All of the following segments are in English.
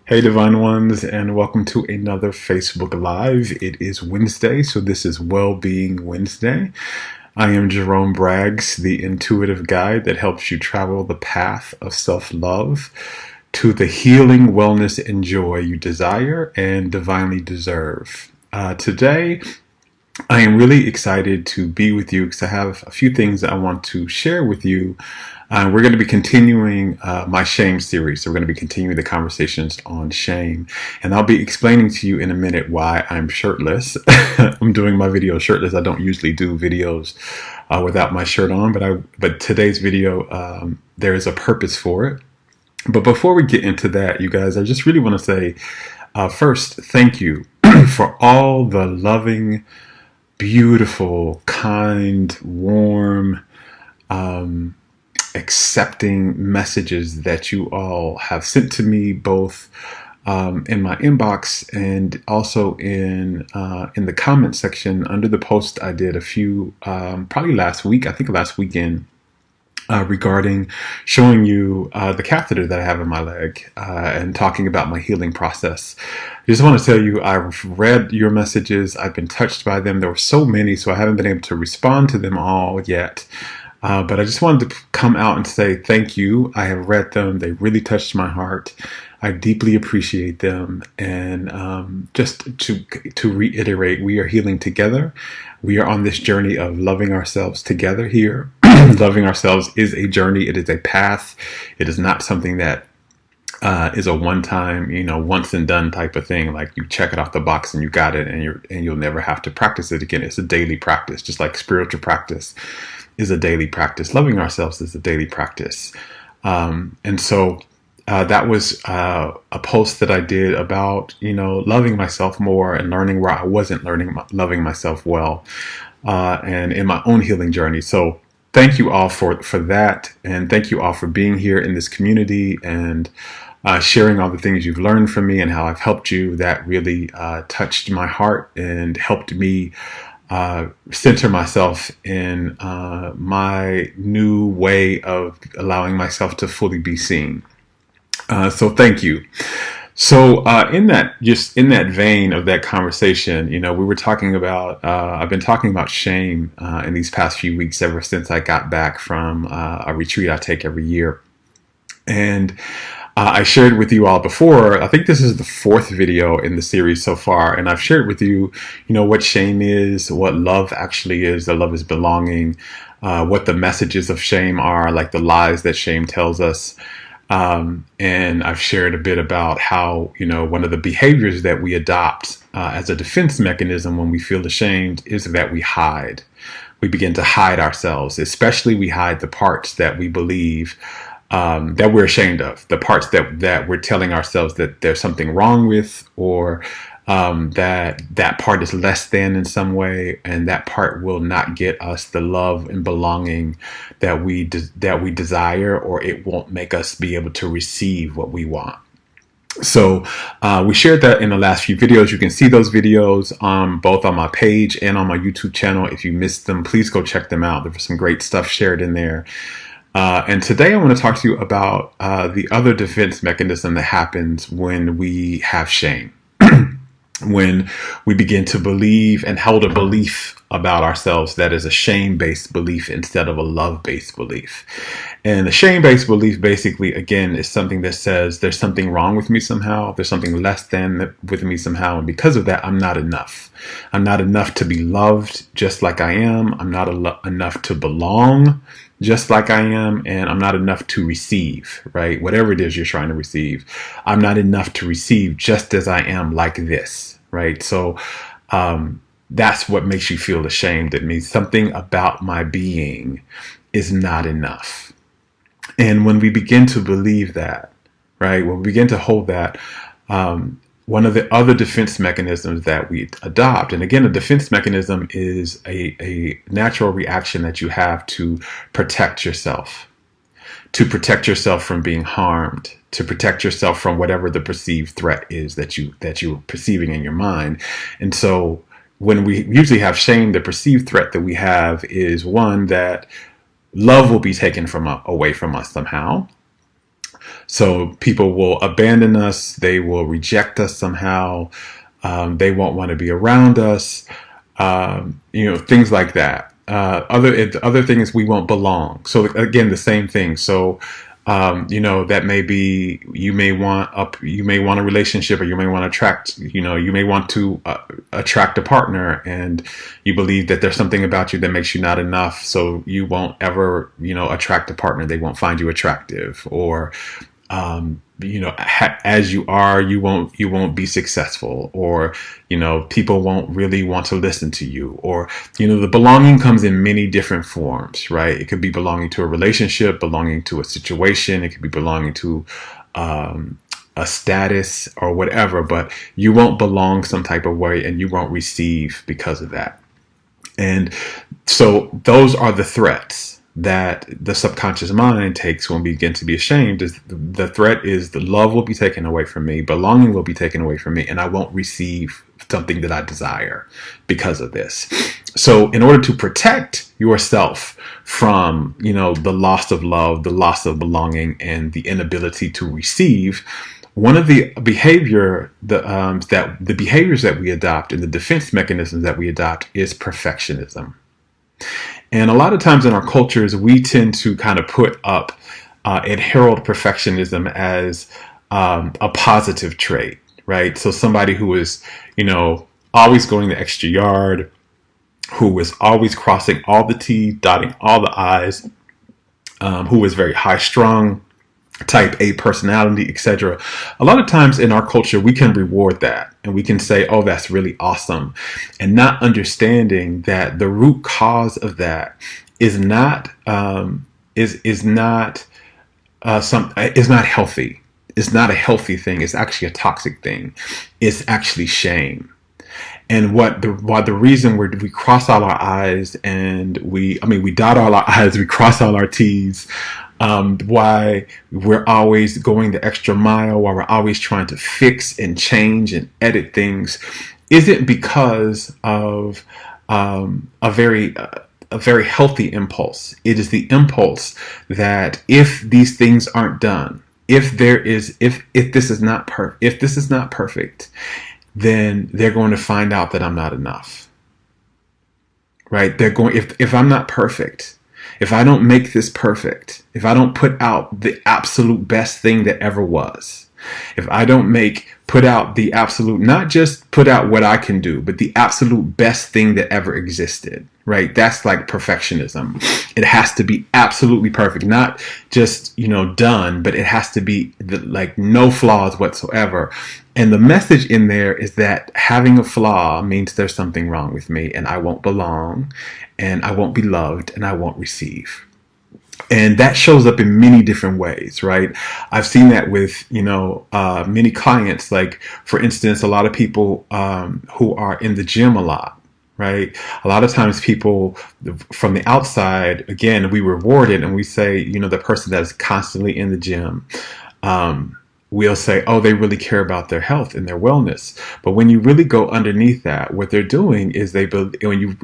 Hey, Divine Ones, and welcome to another Facebook Live. It is Wednesday, so this is Wellbeing Wednesday. I am Jerome Braggs, the intuitive guide that helps you travel the path of self-love to the healing, wellness, and joy you desire and divinely deserve. Today, I am really excited to be with you because I have a few things that I want to share with you. We're going to be continuing my shame series. So we're going to be continuing the conversations on shame. And I'll be explaining to you in a minute why I'm shirtless. I'm doing my video shirtless. I don't usually do videos without my shirt on, but today's video, there is a purpose for it. But before we get into that, you guys, I just really want to say first, thank you for all the loving, beautiful, kind, warm, accepting messages that you all have sent to me, both in my inbox and also in the comment section under the post I did a few, probably last week, I think last weekend, regarding showing you the catheter that I have in my leg and talking about my healing process. I just want to tell you, I've read your messages. I've been touched by them. There were so many, so I haven't been able to respond to them all yet. But I just wanted to come out and say thank you. I have read them. They really touched my heart. I deeply appreciate them. And just to reiterate, we are healing together. We are on this journey of loving ourselves together here. Loving ourselves is a journey. It is a path. It is not something that is a one-time, once and done type of thing. Like you check it off the box and you got it, and you'll never have to practice it again. It's a daily practice, just like spiritual practice is a daily practice. Loving ourselves is a daily practice. And so that was a post that I did about, loving myself more and learning where I wasn't loving myself well, and in my own healing journey. So thank you all for that. And thank you all for being here in this community and sharing all the things you've learned from me and how I've helped you. That really touched my heart and helped me center myself in my new way of allowing myself to fully be seen. So thank you. So in that vein of that conversation, we were talking about, I've been talking about shame in these past few weeks ever since I got back from a retreat I take every year. And I shared with you all before, I think this is the fourth video in the series so far, and I've shared with you, what shame is, what love actually is, that love is belonging, what the messages of shame are, like the lies that shame tells us. And I've shared a bit about how, one of the behaviors that we adopt as a defense mechanism when we feel ashamed is that we hide. We begin to hide ourselves, especially we hide the parts that we believe that we're ashamed of, the parts that we're telling ourselves that there's something wrong with, or that part is less than in some way, and that part will not get us the love and belonging that we desire, or it won't make us be able to receive what we want. So we shared that in the last few videos. You can see those videos both on my page and on my YouTube channel. If you missed them, please go check them out. There was some great stuff shared in there. And today I want to talk to you about the other defense mechanism that happens when we have shame. When we begin to believe and hold a belief about ourselves that is a shame-based belief instead of a love-based belief. And the shame-based belief basically, again, is something that says there's something wrong with me somehow. There's something less than with me somehow. And because of that, I'm not enough. I'm not enough to be loved just like I am. I'm not enough to belong just like I am, and I'm not enough to receive, right? Whatever it is you're trying to receive, I'm not enough to receive just as I am like this, right? So that's what makes you feel ashamed. It means something about my being is not enough. And when we begin to believe that, right, when we begin to hold that, one of the other defense mechanisms that we adopt, and again, a defense mechanism is a natural reaction that you have to protect yourself from being harmed, to protect yourself from whatever the perceived threat is that you're perceiving in your mind. And so when we usually have shame, the perceived threat that we have is one, that love will be taken away from us somehow. So people will abandon us. They will reject us somehow. They won't want to be around us. Things like that. Other thing is we won't belong. So again, the same thing. So that may be you may want a relationship, or you may want to attract. You may want to attract a partner, and you believe that there's something about you that makes you not enough. So you won't ever attract a partner. They won't find you attractive, or as you are, you won't be successful, or people won't really want to listen to you, or the belonging comes in many different forms, right? It could be belonging to a relationship, belonging to a situation, it could be belonging to a status or whatever, but you won't belong some type of way, and you won't receive because of that. And so those are the threats that the subconscious mind takes when we begin to be ashamed. Is the threat is the love will be taken away from me, belonging will be taken away from me, and I won't receive something that I desire because of this. So in order to protect yourself from the loss of love, the loss of belonging, and the inability to receive, one of the behaviors that we adopt, and the defense mechanisms that we adopt, is perfectionism. And a lot of times in our cultures, we tend to kind of put up and herald perfectionism as a positive trait, right? So somebody who is, always going the extra yard, who is always crossing all the T's, dotting all the I's, who is very high strung, type A personality, etc. A lot of times in our culture, we can reward that, and we can say, "Oh, that's really awesome," and not understanding that the root cause of that is not is not is not healthy. It's not a healthy thing. It's actually a toxic thing. It's actually shame. And the reason we cross all our I's, and we dot all our I's, we cross all our T's, why we're always going the extra mile, why we're always trying to fix and change and edit things, isn't because of a very healthy impulse. It is the impulse that if these things aren't done, if this is not perfect, then they're going to find out that I'm not enough, right? They're going, if I'm not perfect, if I don't make this perfect, if I don't put out the absolute best thing that ever was, if I don't put out the absolute, not just put out what I can do, but the absolute best thing that ever existed, right? That's like perfectionism. It has to be absolutely perfect, not just, done, but it has to be like no flaws whatsoever. And the message in there is that having a flaw means there's something wrong with me, and I won't belong, and I won't be loved, and I won't receive. And that shows up in many different ways, right? I've seen that with, many clients. Like, for instance, a lot of people who are in the gym a lot, right? A lot of times people from the outside, again, we reward it, and we say, the person that is constantly in the gym, we'll say, oh, they really care about their health and their wellness. But when you really go underneath that, what they're doing is when you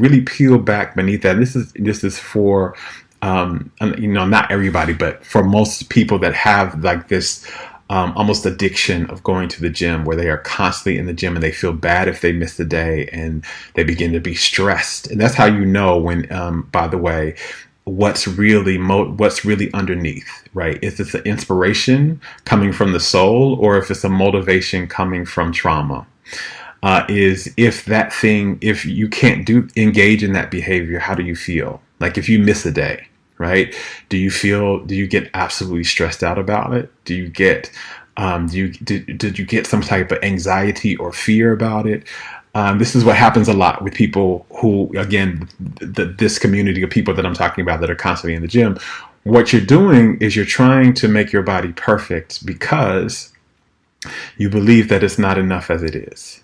really peel back beneath that, and this is for not everybody, but for most people that have like this almost addiction of going to the gym, where they are constantly in the gym and they feel bad if they miss the day, and they begin to be stressed. And that's how you know when, by the way, what's really underneath, right? Is this an inspiration coming from the soul, or if it's a motivation coming from trauma? Is if you can't engage in that behavior, how do you feel? Like if you miss a day, right? Do you get absolutely stressed out about it? Do you get, did you get some type of anxiety or fear about it? This is what happens a lot with people who, again, this community of people that I'm talking about that are constantly in the gym. What you're doing is you're trying to make your body perfect because you believe that it's not enough as it is.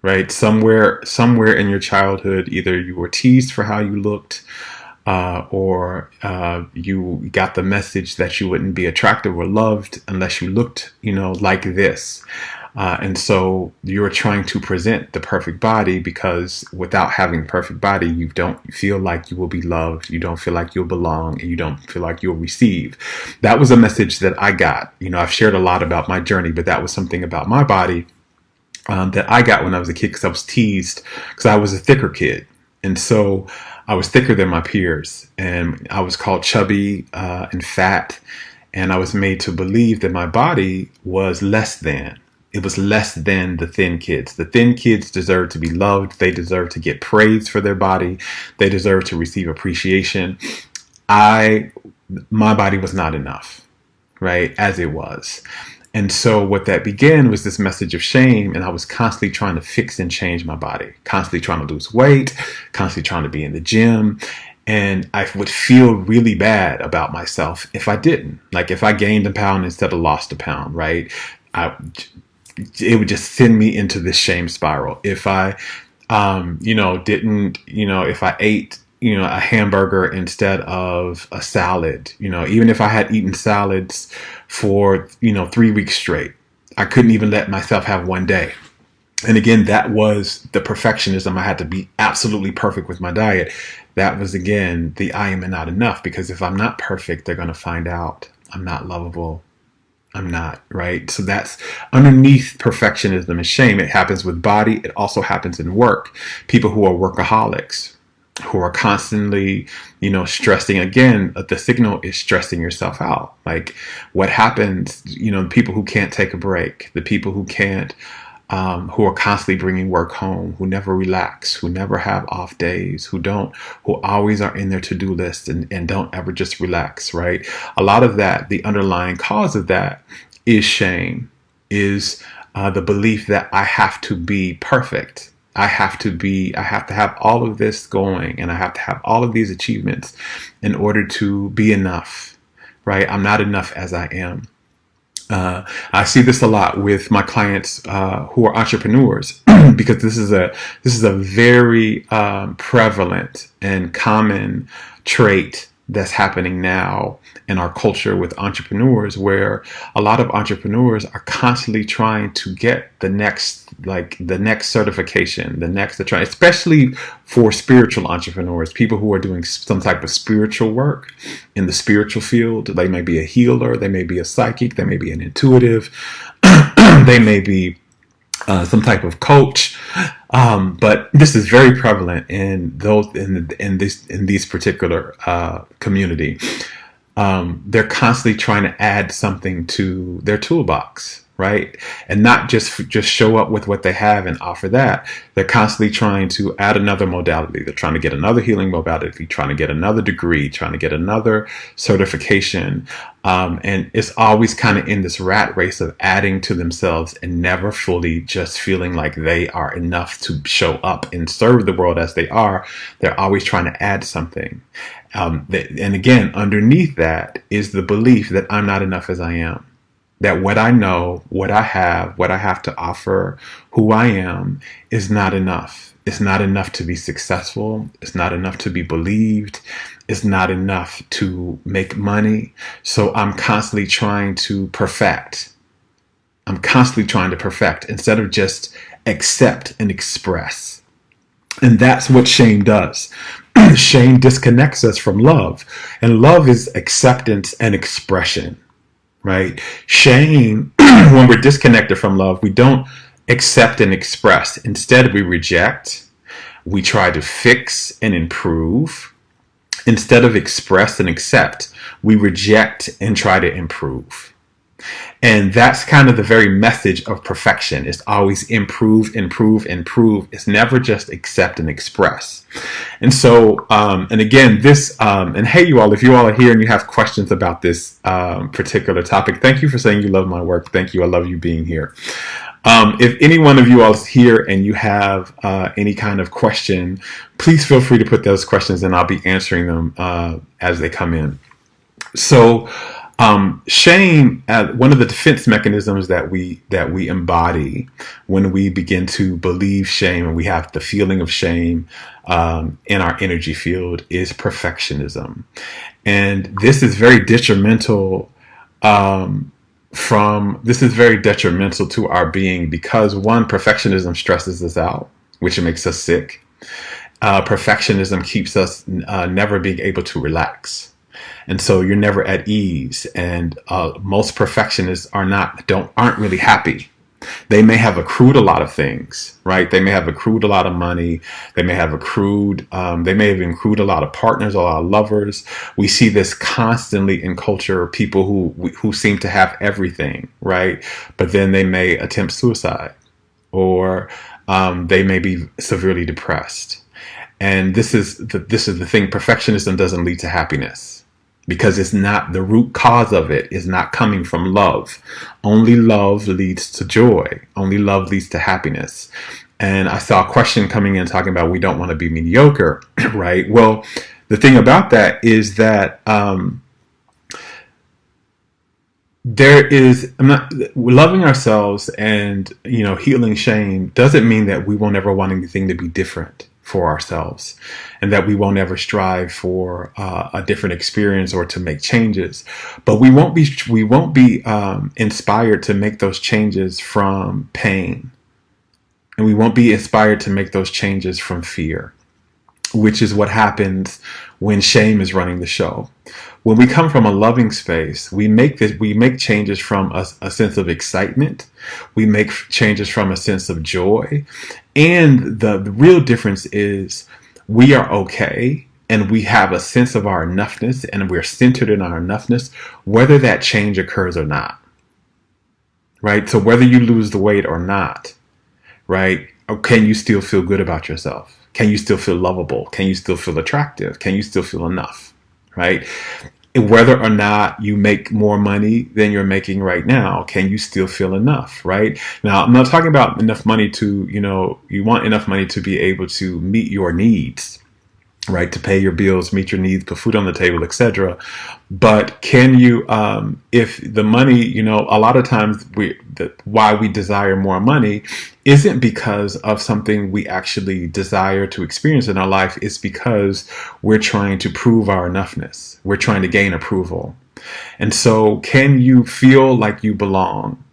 Right? Somewhere in your childhood, either you were teased for how you looked, or you got the message that you wouldn't be attractive or loved unless you looked, like this. And so you're trying to present the perfect body, because without having a perfect body, you don't feel like you will be loved. You don't feel like you'll belong, and you don't feel like you'll receive. That was a message that I got. I've shared a lot about my journey, but that was something about my body that I got when I was a kid, because I was teased because I was a thicker kid. And so I was thicker than my peers, and I was called chubby and fat. And I was made to believe that my body was less than. It was less than the thin kids. The thin kids deserve to be loved. They deserve to get praise for their body. They deserve to receive appreciation. My body was not enough, right? As it was. And so what that began was this message of shame. And I was constantly trying to fix and change my body, constantly trying to lose weight, constantly trying to be in the gym. And I would feel really bad about myself if I didn't. Like if I gained a pound instead of lost a pound, right? It would just send me into this shame spiral. If I, if I ate, a hamburger instead of a salad, even if I had eaten salads for, 3 weeks straight, I couldn't even let myself have one day. And again, that was the perfectionism. I had to be absolutely perfect with my diet. That was, again, the I am not enough, because if I'm not perfect, they're going to find out I'm not lovable. I'm not, right? So that's underneath perfectionism and shame. It happens with body. It also happens in work. People who are workaholics, who are constantly, stressing. Again, the signal is stressing yourself out. Like what happens, people who can't take a break, the people who can't, who are constantly bringing work home, who never relax, who never have off days, who always are in their to-do list and don't ever just relax, right? A lot of that, the underlying cause of that is shame, is the belief that I have to be perfect. I have to have all of this going, and I have to have all of these achievements in order to be enough, right? I'm not enough as I am. I see this a lot with my clients who are entrepreneurs, because this is a very prevalent and common trait that's happening now in our culture with entrepreneurs, where a lot of entrepreneurs are constantly trying to get the next certification, especially for spiritual entrepreneurs, people who are doing some type of spiritual work in the spiritual field. They may be a healer, they may be a psychic, they may be an intuitive, they may be some type of coach, but this is very prevalent in these particular community. They're constantly trying to add something to their toolbox, right? And not just show up with what they have and offer that. They're constantly trying to add another modality. They're trying to get another healing modality, trying to get another degree, trying to get another certification. And it's always kind of in this rat race of adding to themselves and never fully just feeling like they are enough to show up and serve the world as they are. They're always trying to add something. And again, underneath that is the belief that I'm not enough as I am. That what I know, what I have to offer, who I am, is not enough. It's not enough to be successful. It's not enough to be believed. It's not enough to make money. So I'm constantly trying to perfect. Instead of just accept and express. And that's what shame does. Shame disconnects us from love. And love is acceptance and expression. Right? Shame, when we're disconnected from love, we don't accept and express. Instead, we reject. We try to fix and improve. Instead of express and accept, we reject and try to improve. And that's kind of the very message of perfection. It's always improve, improve, improve. It's never just accept and express. And so, and again, and hey, you all, if you all are here and you have questions about this particular topic, thank you for saying you love my work. Thank you. I love you being here. If any one of you all is here and you have any kind of question, please feel free to put those questions and I'll be answering them as they come in. So, Shame, one of the defense mechanisms that we embody when we begin to believe shame and we have the feeling of shame in our energy field, is perfectionism, and this is very detrimental. This is very detrimental to our being because, one, perfectionism stresses us out, which makes us sick. Perfectionism keeps us never being able to relax, and so you're never at ease. And most perfectionists aren't really happy. They may have accrued a lot of things, right? They may have accrued a lot of money. They may have accrued a lot of partners, a lot of lovers. We see this constantly in culture, people who seem to have everything, right? But then they may attempt suicide, or they may be severely depressed. And this is the thing. Perfectionism doesn't lead to happiness, because it's not, the root cause of it is not coming from love. Only love leads to joy. Only love leads to happiness. And I saw a question coming in talking about we don't want to be mediocre, right? Well, the thing about that is that I'm not loving ourselves, and healing shame doesn't mean that we won't ever want anything to be different for ourselves, and that we won't ever strive for a different experience or to make changes. But we won't be inspired to make those changes from pain, and we won't be inspired to make those changes from fear, which is what happens when shame is running the show. When we come from a loving space, we make changes from a sense of excitement. We make changes from a sense of joy. And the real difference is we are okay, and we have a sense of our enoughness, and we're centered in our enoughness, whether that change occurs or not, right? So whether you lose the weight or not, right? Can you still feel good about yourself? Can you still feel lovable? Can you still feel attractive? Can you still feel enough, right? Whether or not you make more money than you're making right now, can you still feel enough, right? Now, I'm not talking about enough money to, you want enough money to be able to meet your needs, right? To pay your bills, meet your needs, put food on the table, etc. But can you, if the money, a lot of times why we desire more money isn't because of something we actually desire to experience in our life. It's because we're trying to prove our enoughness. We're trying to gain approval. And so can you feel like you belong?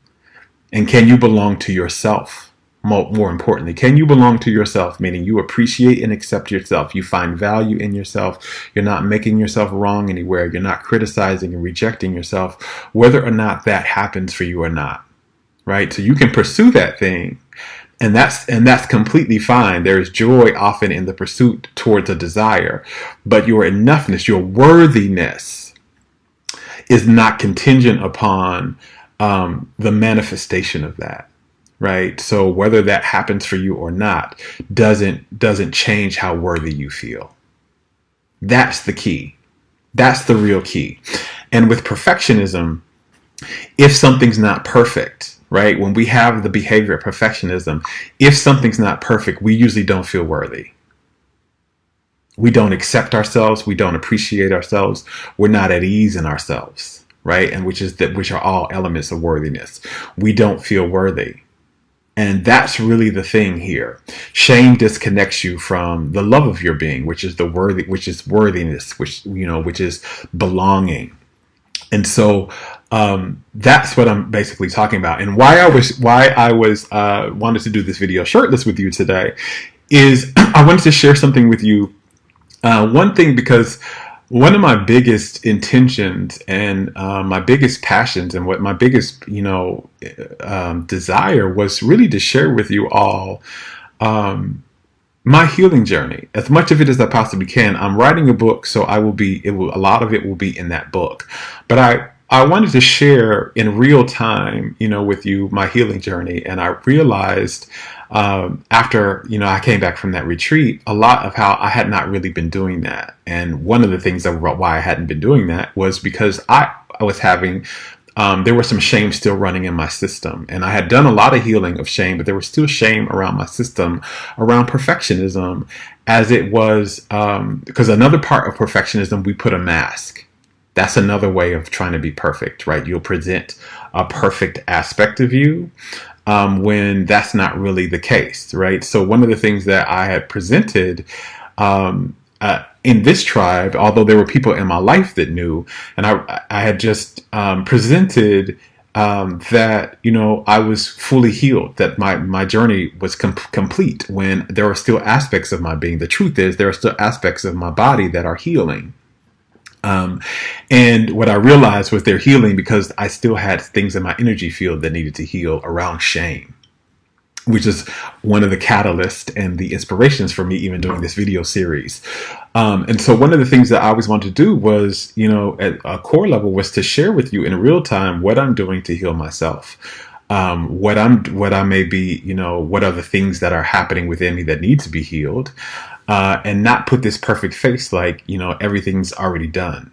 And can you belong to yourself? More importantly, can you belong to yourself, meaning you appreciate and accept yourself, you find value in yourself, you're not making yourself wrong anywhere, you're not criticizing and rejecting yourself, whether or not that happens for you or not, right? So you can pursue that thing, and that's completely fine. There is joy often in the pursuit towards a desire, but your enoughness, your worthiness is not contingent upon the manifestation of that. Right. So whether that happens for you or not doesn't change how worthy you feel. That's the key. That's the real key. And with perfectionism, if something's not perfect, right? When we have the behavior of perfectionism, if something's not perfect, we usually don't feel worthy. We don't accept ourselves. We don't appreciate ourselves. We're not at ease in ourselves, right? And which are all elements of worthiness. We don't feel worthy. And that's really the thing here. Shame disconnects you from the love of your being, which is worthiness, which is belonging. And so that's what I'm basically talking about. And why I was wanted to do this video shirtless with you today is I wanted to share something with you. One thing, because one of my biggest intentions and my biggest passions and what my biggest, desire was really to share with you all my healing journey, as much of it as I possibly can. I'm writing a book, so a lot of it will be in that book. But I wanted to share in real time, with you my healing journey, and I realized after I came back from that retreat, a lot of how I had not really been doing that. And one of the things why I hadn't been doing that was because I was having there was some shame still running in my system, and I had done a lot of healing of shame, but there was still shame around my system around perfectionism, as it was because another part of perfectionism, we put a mask. That's another way of trying to be perfect, right? You'll present a perfect aspect of you when that's not really the case, right? So one of the things that I had presented in this tribe, although there were people in my life that knew, and I had just presented that, you know, I was fully healed, that my journey was complete when there are still aspects of my being. The truth is, there are still aspects of my body that are healing. Um, and what I realized was they're healing because I still had things in my energy field that needed to heal around shame, which is one of the catalysts and the inspirations for me even doing this video series. And so one of the things that I always wanted to do was, you know, at a core level, was to share with you in real time what I'm doing to heal myself. What I may be, you know, what are the things that are happening within me that need to be healed, and not put this perfect face like, you know, everything's already done.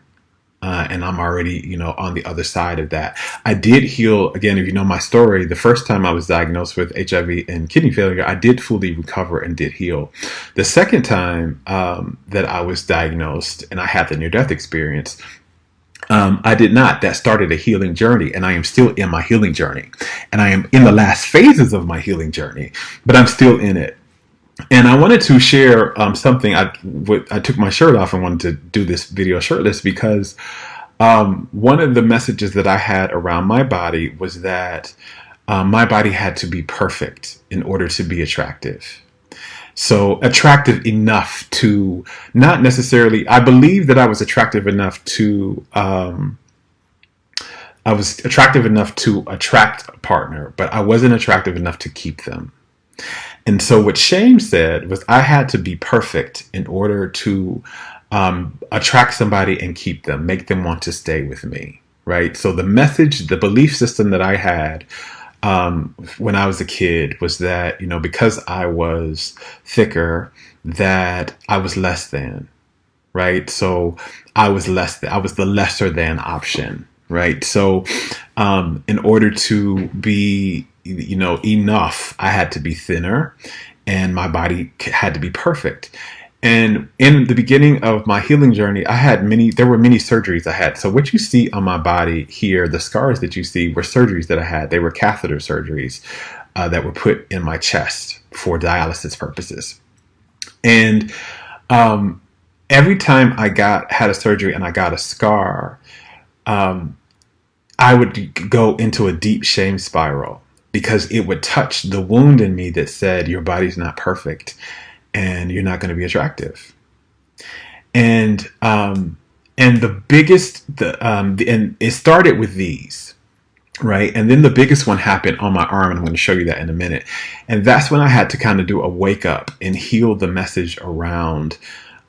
And I'm already, you know, on the other side of that. I did heal, again, if you know my story, the first time I was diagnosed with HIV and kidney failure, I did fully recover and did heal. The second time that I was diagnosed and I had the near-death experience, I did not. That started a healing journey, and I am still in my healing journey. And I am in the last phases of my healing journey, but I'm still in it. And I wanted to share something. I took my shirt off and wanted to do this video shirtless because one of the messages that I had around my body was that my body had to be perfect in order to be attractive. So attractive enough to not necessarily, I believe that I was attractive enough to, attract a partner, but I wasn't attractive enough to keep them. And so what shame said was I had to be perfect in order to attract somebody and keep them, make them want to stay with me, right? So the message, the belief system that I had when I was a kid was that, you know, because I was thicker, that I was less than, right? So I was the lesser than option, right? So in order to be, you know, enough, I had to be thinner and my body had to be perfect. And in the beginning of my healing journey, there were many surgeries I had. So what you see on my body here, the scars that you see, were surgeries that I had. They were catheter surgeries that were put in my chest for dialysis purposes. And every time I had a surgery and I got a scar, I would go into a deep shame spiral because it would touch the wound in me that said, your body's not perfect and you're not going to be attractive. And the biggest, and it started with these, right? And then the biggest one happened on my arm, and I'm going to show you that in a minute. And that's when I had to kind of do a wake up and heal the message around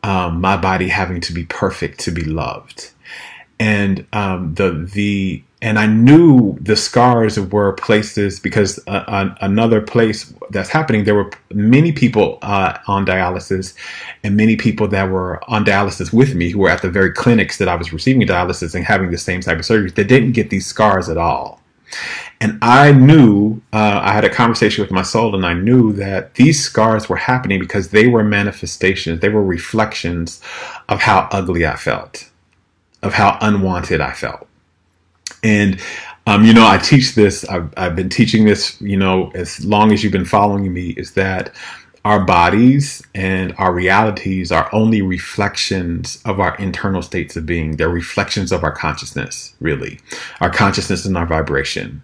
my body having to be perfect to be loved. And and I knew the scars were places because another place that's happening, there were many people on dialysis and many people that were on dialysis with me who were at the very clinics that I was receiving dialysis and having the same type of surgeries that didn't get these scars at all. And I knew, I had a conversation with my soul, and I knew that these scars were happening because they were manifestations, they were reflections of how ugly I felt, of how unwanted I felt. And, you know, I teach this, I've been teaching this, you know, as long as you've been following me, is that our bodies and our realities are only reflections of our internal states of being. They're reflections of our consciousness, really. Our consciousness and our vibration.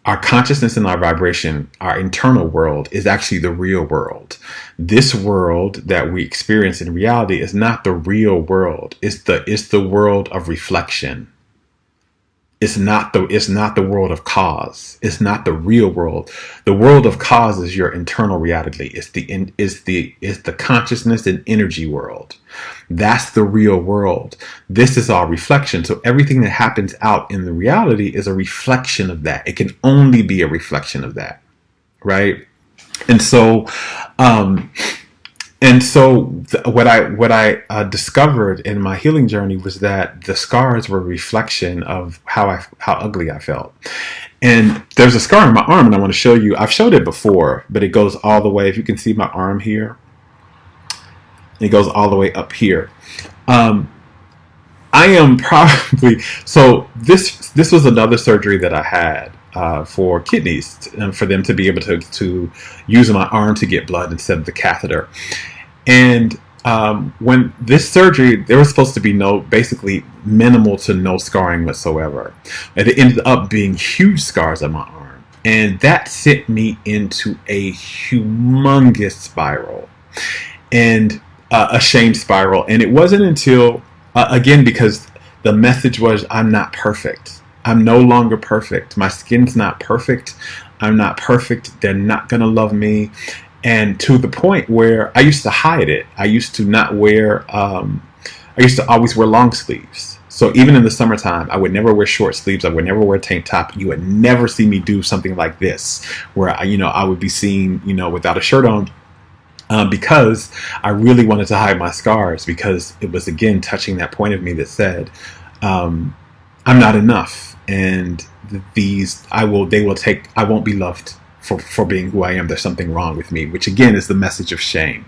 Our consciousness and our vibration, our internal world, is actually the real world. This world that we experience in reality is not the real world. It's the world of reflection. It's not the world of cause. It's not the real world. The world of cause is your internal reality. It's the consciousness and energy world. That's the real world. This is all reflection. So everything that happens out in the reality is a reflection of that. It can only be a reflection of that, right? And so, what I discovered in my healing journey was that the scars were a reflection of how ugly I felt. And there's a scar on my arm, and I want to show you. I've showed it before, but it goes all the way. If you can see my arm here, it goes all the way up here. I am probably so. This was another surgery that I had for kidneys, for them to be able to use my arm to get blood instead of the catheter. And when this surgery, there was supposed to be basically minimal to no scarring whatsoever. And it ended up being huge scars on my arm. And that sent me into a humongous spiral and a shame spiral. And it wasn't until, again, because the message was, I'm not perfect. I'm no longer perfect. My skin's not perfect. I'm not perfect. They're not going to love me. And to the point where I used to hide it. I used to not wear, I used to always wear long sleeves. So even in the summertime, I would never wear short sleeves. I would never wear a tank top. You would never see me do something like this, where I would be seen, without a shirt on, because I really wanted to hide my scars, because it was, again, touching that point of me that said, I'm not enough, and I won't be loved for being who I am. There's something wrong with me, which again is the message of shame.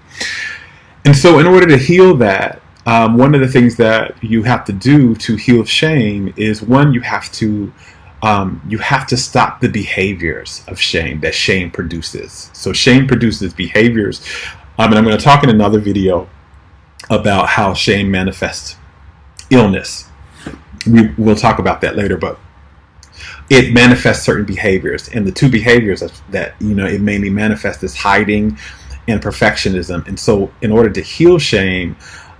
And so in order to heal that, one of the things that you have to do to heal shame is, one, you have to stop the behaviors of shame that shame produces. So shame produces behaviors. And I'm going to talk in another video about how shame manifests illness. We'll talk about that later, but it manifests certain behaviors, and the two behaviors that it mainly manifests is hiding and perfectionism. And so in order to heal shame,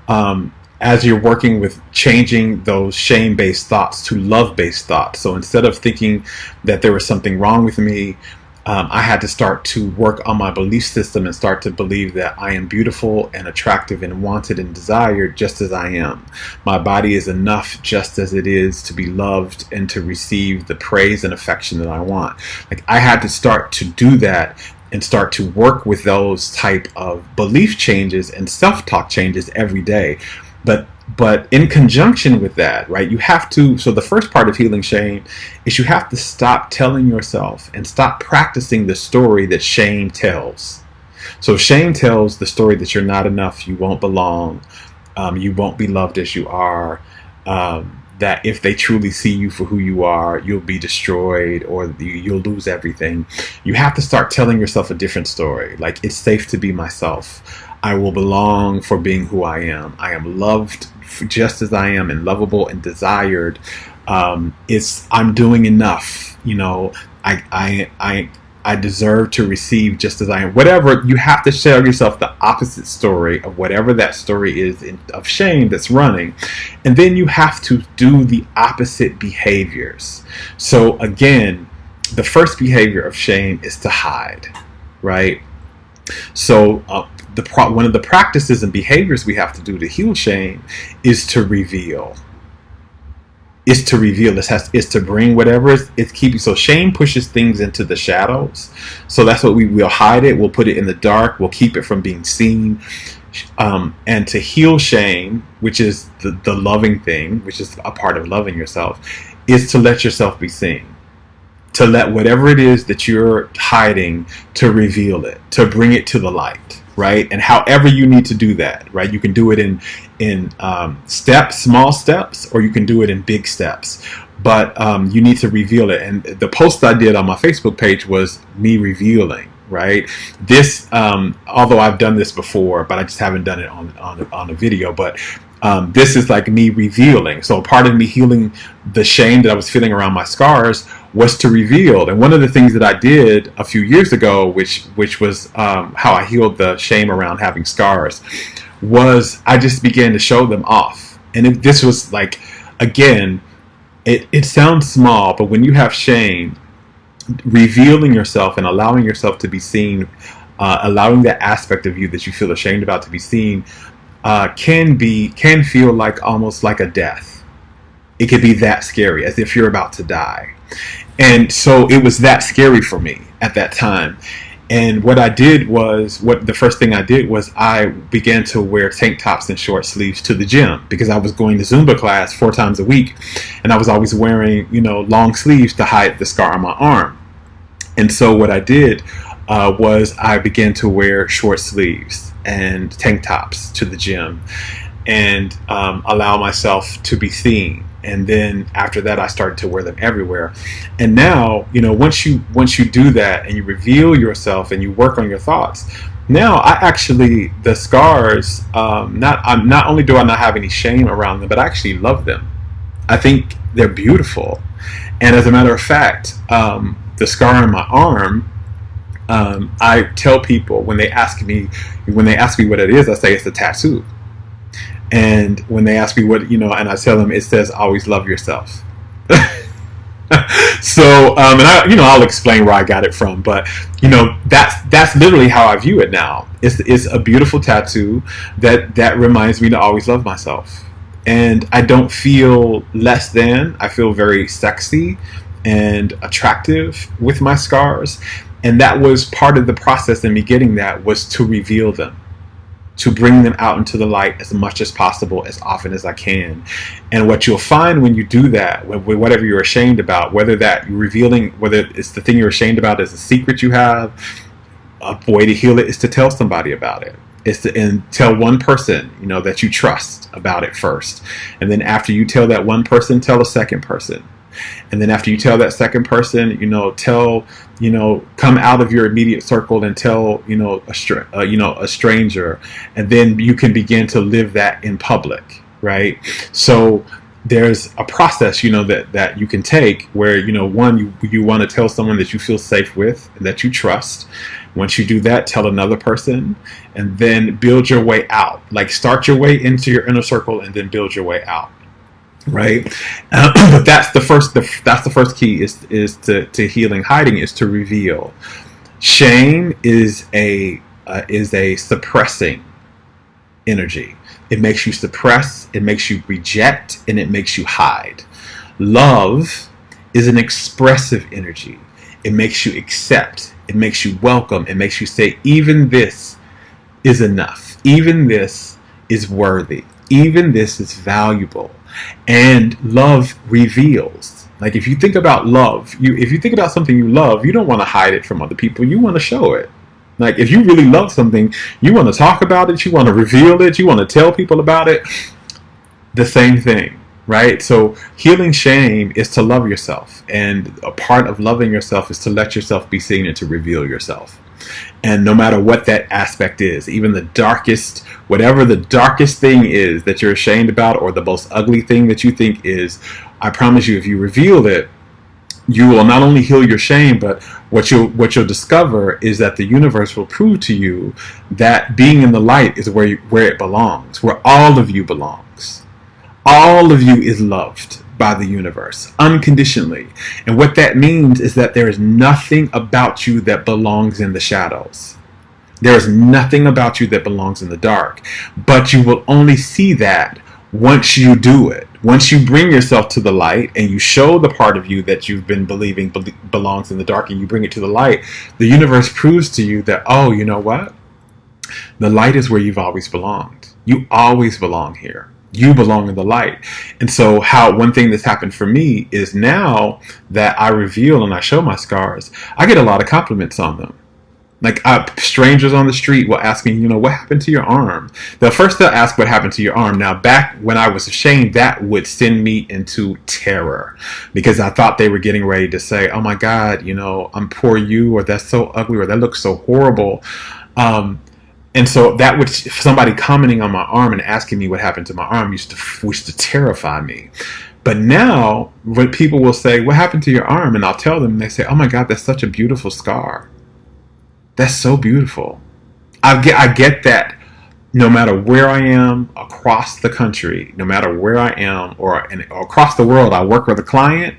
as you're working with changing those shame-based thoughts to love-based thoughts, so instead of thinking that there was something wrong with me, I had to start to work on my belief system and start to believe that I am beautiful and attractive and wanted and desired just as I am. My body is enough just as it is to be loved and to receive the praise and affection that I want. Like, I had to start to do that and start to work with those type of belief changes and self-talk changes every day. But in conjunction with that, right, you have to, so the first part of healing shame is you have to stop telling yourself and stop practicing the story that shame tells. So shame tells the story that you're not enough, you won't belong, you won't be loved as you are, that if they truly see you for who you are, you'll be destroyed, or you'll lose everything. You have to start telling yourself a different story. Like, it's safe to be myself. I will belong for being who I am. I am loved just as I am, and lovable and desired. I'm doing enough. I deserve to receive just as I am. Whatever, you have to tell yourself the opposite story of whatever that story is of shame that's running. And then you have to do the opposite behaviors. So again, the first behavior of shame is to hide, right? So one of the practices and behaviors we have to do to heal shame is to reveal. Is to bring whatever it's keeping. So shame pushes things into the shadows. So that's what we'll hide it. We'll put it in the dark. We'll keep it from being seen. And to heal shame, which is the loving thing, which is a part of loving yourself, is to let yourself be seen. To let whatever it is that you're hiding, to reveal it, to bring it to the light, right? And however you need to do that, right? You can do it in small steps, or you can do it in big steps. But you need to reveal it. And the post I did on my Facebook page was me revealing, right? This, although I've done this before, but I just haven't done it on a video. But this is like me revealing. So part of me healing the shame that I was feeling around my scars was to reveal. And one of the things that I did a few years ago, which was how I healed the shame around having scars, was I just began to show them off. And this was like, again, it sounds small, but when you have shame, revealing yourself and allowing yourself to be seen, allowing that aspect of you that you feel ashamed about to be seen, can feel like almost like a death. It could be that scary, as if you're about to die. And so it was that scary for me at that time. And what the first thing I did was I began to wear tank tops and short sleeves to the gym, because I was going to Zumba class 4 times a week, and I was always wearing, long sleeves to hide the scar on my arm. And so what I did was I began to wear short sleeves and tank tops to the gym. and allow myself to be seen. And then after that, I started to wear them everywhere. And now, once you do that and you reveal yourself and you work on your thoughts, now the scars, not only do I not have any shame around them, but I actually love them. I think they're beautiful. And as a matter of fact, the scar on my arm, I tell people when they ask me what it is, I say it's a tattoo. And when they ask me what, and I tell them it says always love yourself. So, and I'll explain where I got it from, but that's literally how I view it now. It's a beautiful tattoo that reminds me to always love myself. And I don't feel less than. I feel very sexy and attractive with my scars. And that was part of the process in me getting that, was to reveal them, to bring them out into the light as much as possible, as often as I can. And what you'll find when you do that, whatever you're ashamed about, whether it's the thing you're ashamed about is a secret you have, a way to heal it is to tell somebody about it. And tell one person, that you trust about it first. And then after you tell that one person, tell a second person. And then after you tell that second person, come out of your immediate circle and tell, a stranger. And then you can begin to live that in public, right? So there's a process, that you can take where, one, you want to tell someone that you feel safe with and that you trust. Once you do that, tell another person, and then build your way out. Like, start your way into your inner circle and then build your way out. Right, but that's the first key is to healing. Hiding is to reveal. Shame is a suppressing energy. It makes you suppress, it makes you reject, and it makes you hide. Love is an expressive energy. It makes you accept, it makes you welcome, it makes you say, even this is enough, even this is worthy, even this is valuable. And love reveals. Like, if you think about love, if you think about something you love, you don't want to hide it from other people. You want to show it. Like, if you really love something, you want to talk about it. You want to reveal it. You want to tell people about it. The same thing, right? So healing shame is to love yourself. And a part of loving yourself is to let yourself be seen and to reveal yourself. And no matter what that aspect is, even whatever the darkest thing is that you're ashamed about, or the most ugly thing that you think is, I promise you, if you reveal it, you will not only heal your shame, but what you'll discover is that the universe will prove to you that being in the light is where it belongs, where all of you belongs. All of you is loved by the universe unconditionally. And what that means is that there is nothing about you that belongs in the shadows. There is nothing about you that belongs in the dark. But you will only see that once you do it. Once you bring yourself to the light and you show the part of you that you've been believing belongs in the dark, and you bring it to the light, the universe proves to you that, oh, you know what? The light is where you've always belonged. You always belong here. You belong in the light. And so one thing that's happened for me is, now that I reveal and I show my scars, I get a lot of compliments on them. Like, strangers on the street will ask me, what happened to your arm? They'll ask what happened to your arm. Now, back when I was ashamed, that would send me into terror, because I thought they were getting ready to say, oh my God, I'm poor you, or that's so ugly, or that looks so horrible. And so somebody commenting on my arm and asking me what happened to my arm used to terrify me. But now, when people will say, what happened to your arm? And I'll tell them, and they say, oh my God, that's such a beautiful scar. That's so beautiful. I get that no matter where I am across the country, no matter where I am or across the world. I work with a client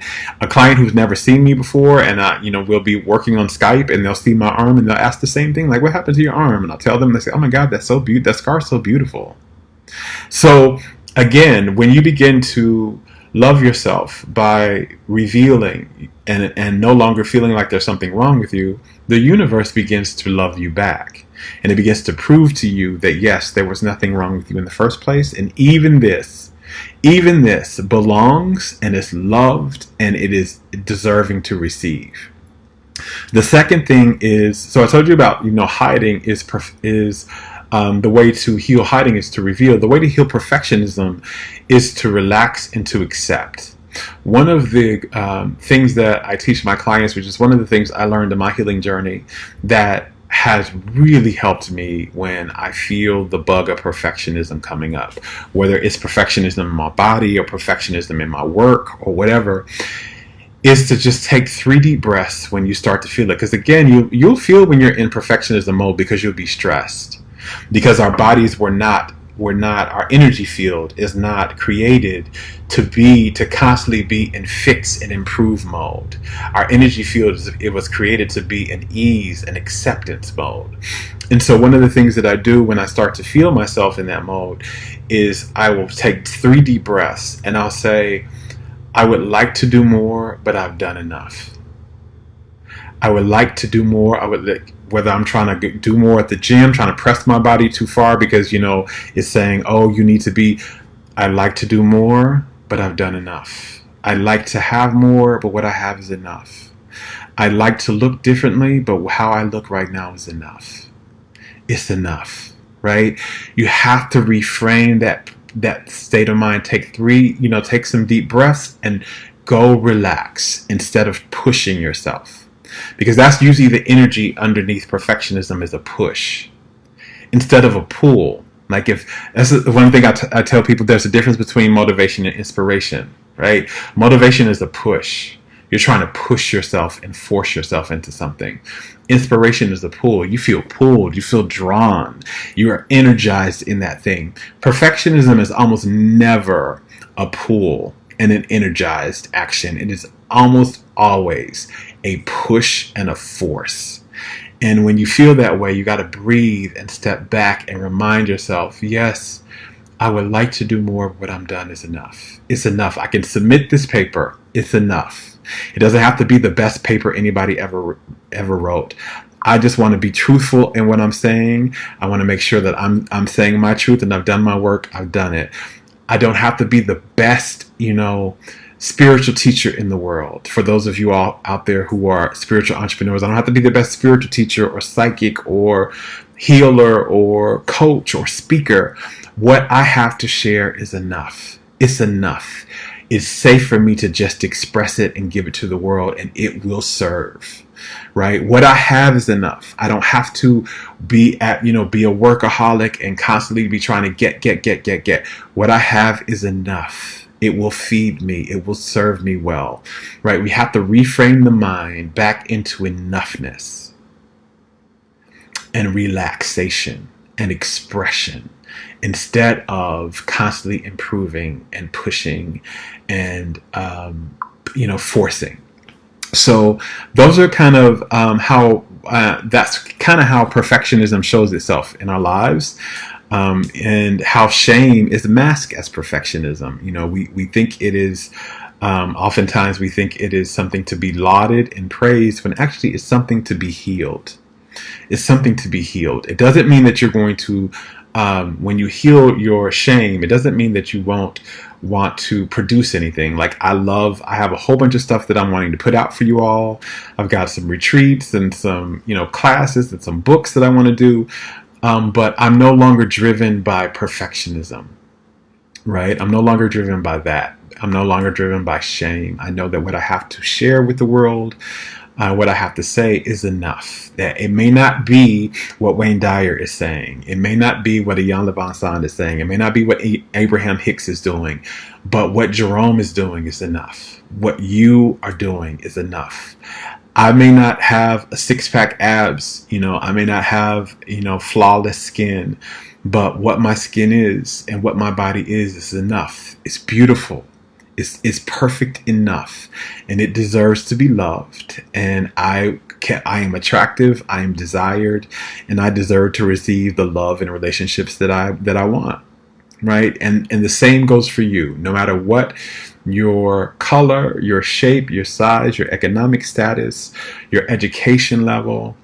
who's never seen me before, and we'll be working on Skype, and they'll see my arm and they'll ask the same thing, like, what happened to your arm? And I'll tell them, they say, oh my God, that's so beautiful. That scar's so beautiful. So again, when you begin to love yourself by revealing and no longer feeling like there's something wrong with you, the universe begins to love you back. And it begins to prove to you that, yes, there was nothing wrong with you in the first place. And even this belongs and is loved, and it is deserving to receive. The second thing is, so I told you about, hiding is The way to heal hiding is to reveal. The way to heal perfectionism is to relax and to accept. One of the things that I teach my clients, which is one of the things I learned in my healing journey that has really helped me when I feel the bug of perfectionism coming up, whether it's perfectionism in my body or perfectionism in my work or whatever, is to just take 3 deep breaths when you start to feel it. Because again, you'll feel when you're in perfectionism mode because you'll be stressed. Because our bodies our energy field is not created to constantly be in fix and improve mode. Our energy field it was created to be in ease and acceptance mode. And so one of the things that I do when I start to feel myself in that mode is I will take 3 deep breaths and I'll say, I would like to do more, but I've done enough. I would like to do more. Whether I'm trying to do more at the gym, trying to press my body too far because, it's saying, oh, you need to be, I'd like to do more, but I've done enough. I'd like to have more, but what I have is enough. I'd like to look differently, but how I look right now is enough. It's enough, right? You have to reframe that state of mind. Take some deep breaths and go relax instead of pushing yourself. Because that's usually the energy underneath perfectionism is a push instead of a pull. Like that's one thing I tell people, there's a difference between motivation and inspiration, right? Motivation is a push. You're trying to push yourself and force yourself into something. Inspiration is a pull. You feel pulled. You feel drawn. You are energized in that thing. Perfectionism is almost never a pull and an energized action. It is almost always a push and a force. And when you feel that way, you got to breathe and step back and remind yourself, yes, I would like to do more, but what I'm done is enough. It's enough. I can submit this paper. It's enough. It doesn't have to be the best paper anybody ever wrote. I just want to be truthful in what I'm saying. I want to make sure that I'm saying my truth and I've done my work. I've done it. I don't have to be the best, spiritual teacher in the world. For those of you all out there who are spiritual entrepreneurs, I don't have to be the best spiritual teacher or psychic or healer or coach or speaker. What I have to share is enough. It's enough. It's safe for me to just express it and give it to the world, and it will serve. Right? What I have is enough. I don't have to be a workaholic and constantly be trying to get. What I have is enough. It will feed me. It will serve me well. Right? We have to reframe the mind back into enoughness and relaxation and expression instead of constantly improving and pushing and forcing. So those are kind of that's kind of how perfectionism shows itself in our lives, and how shame is masked as perfectionism. We think it is. Oftentimes we think it is something to be lauded and praised when actually it's something to be healed. It's something to be healed. It doesn't mean that you're going to, when you heal your shame, it doesn't mean that you won't want to produce anything. Like I have a whole bunch of stuff that I'm wanting to put out for you all. I've got some retreats and some, classes and some books that I want to do. But I'm no longer driven by perfectionism, right? I'm no longer driven by that. I'm no longer driven by shame. I know that what I have to share with the world, what I have to say is enough. That it may not be what Wayne Dyer is saying. It may not be what Ian Levinson is saying. It may not be what Abraham Hicks is doing. But what Jerome is doing is enough. What you are doing is enough. I may not have a six-pack abs. I may not have, flawless skin. But what my skin is and what my body is enough. It's beautiful. It's perfect enough, and it deserves to be loved. And I am attractive, I am desired, and I deserve to receive the love and relationships that I want. Right? And the same goes for you. No matter what your color, your shape, your size, your economic status, your education level,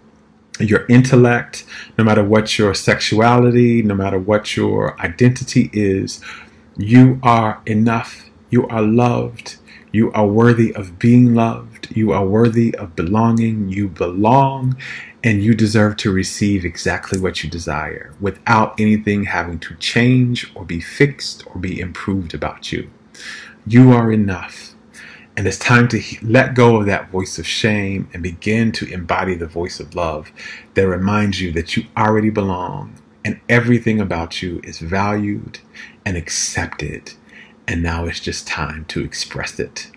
your intellect, no matter what your sexuality, no matter what your identity is, you are enough. You are loved. You are worthy of being loved. You are worthy of belonging. You belong, and you deserve to receive exactly what you desire without anything having to change or be fixed or be improved about you. You are enough. And it's time to let go of that voice of shame and begin to embody the voice of love that reminds you that you already belong and everything about you is valued and accepted. And now it's just time to express it.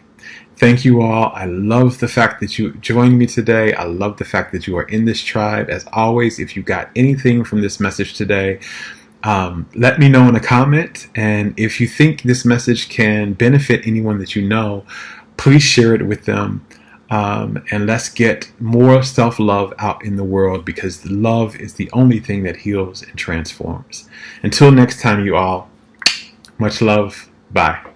Thank you all. I love the fact that you joined me today. I love the fact that you are in this tribe. As always, if you got anything from this message today, let me know in a comment. And if you think this message can benefit anyone that you know, please share it with them. And let's get more self-love out in the world, because love is the only thing that heals and transforms. Until next time, you all, much love. Bye.